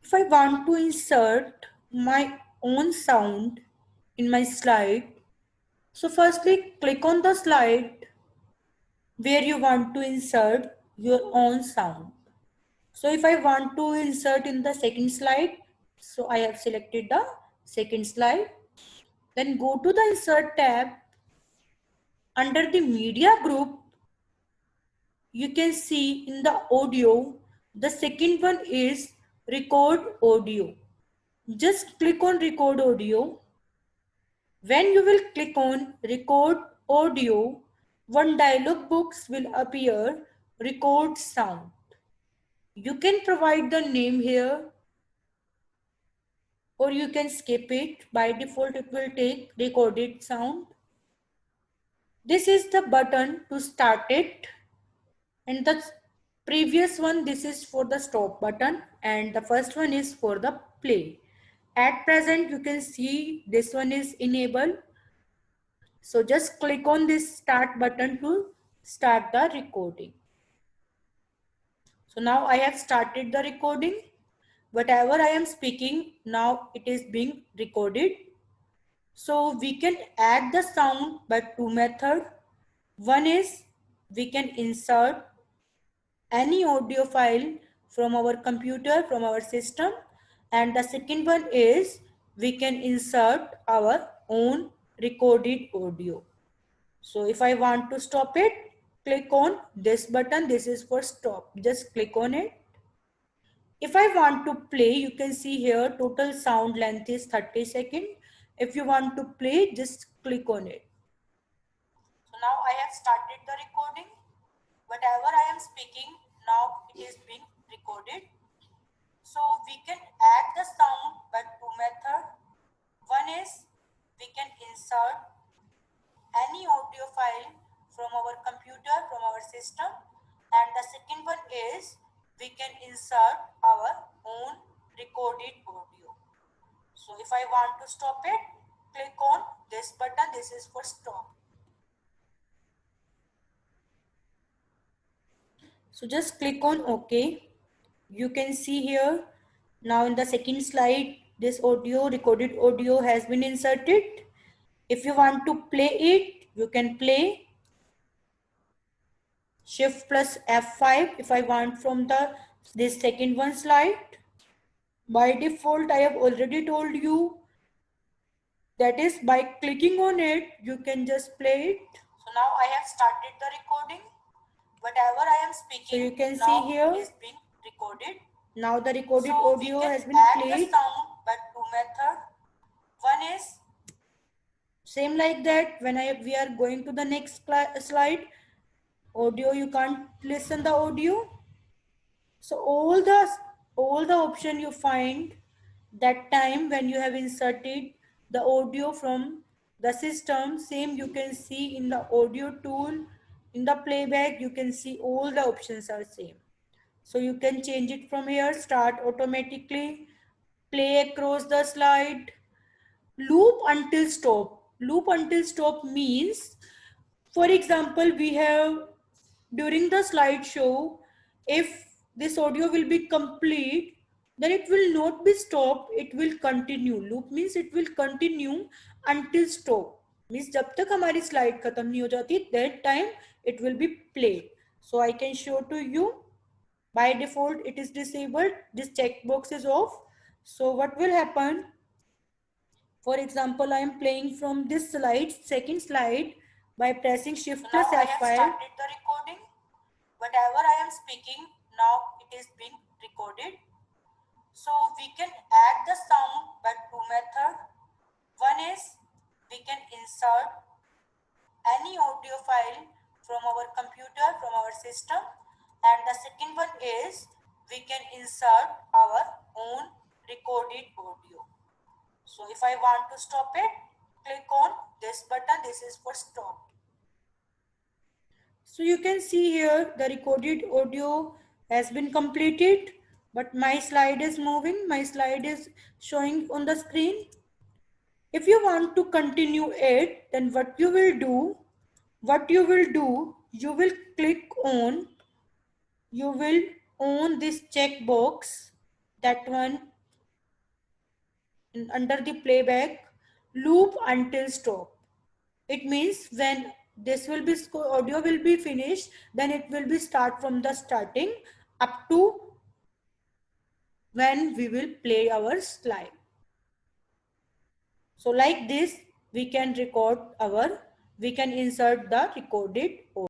If I want to insert my own sound in my slide, so firstly click on the slide where you want to insert your own sound. So if I want to insert in the second slide, so I have selected the second slide. Then go to the insert tab. Under the media group, you can see in the audio, the second one is record audio. Just click on record audio. When you will click on record audio, one dialog box will appear, record sound. You can provide the name here or you can skip it. By default, it will take recorded sound. This is the button to start it. And the previous one, this is for the stop button. And the first one is for the play. At present, you can see this one is enabled. So just click on this start button to start the recording. So now I have started the recording. Whatever I am speaking, now it is being recorded. So we can add the sound by two methods. One is we can insert any audio file from our computer, from our system. And the second one is we can insert our own recorded audio. So if I want to stop it, click on this button. This is for stop. Just click on it. If I want to play, you can see here total sound length is 30 seconds. If you want to play, just click on it. So now I have started the recording. Whatever I am speaking, now it is being recorded. So we can add the sound by two methods. One is we can insert any audio file from our computer, from our system. And the second one is we can insert our own recorded audio. So if I want to stop it, click on this button. This is for stop. So just click on OK. You can see here now in the second slide, this audio, recorded audio has been inserted. If you want to play it, you can play. Shift plus F5 if I want from this second one slide. By default, I have already told you that is by clicking on it, you can just play it. So now I have started the recording. Whatever I am speaking, so you can see here is being recorded. Now the recorded audio has been played. The sound by two methods. One is same like that. When we are going to the next slide, audio you can't listen the audio. So all the option you find that time when you have inserted the audio from the system, same you can see in the audio tool. In the playback, you can see all the options are same. So you can change it from here, start automatically, play across the slide, loop until stop. Loop until stop means, for example, we have during the slideshow, if this audio will be complete, then it will not be stopped, it will continue. Loop means it will continue until stop. Means जब तक हमारी slide खत्म नहीं हो जाती, that time it will be played. So I can show to you. By default, it is disabled. This checkbox is off. So what will happen? For example, I am playing from this slide, second slide, by pressing Shift plus F5. I have started the recording. Whatever I am speaking, now it is being recorded. So we can add the sound by two methods. One is we can insert any audio file from our computer, from our system. And the second one is we can insert our own recorded audio. So if I want to stop it, click on this button. This is for stop. So you can see here the recorded audio has been completed, but my slide is moving. My slide is showing on the screen. If you want to continue it, then what you will do, you will click on, this checkbox, that one, under the playback, loop until stop. It means when this will be audio will be finished, then it will be start from the starting up to when we will play our slide. So like this, we can insert the recorded audio.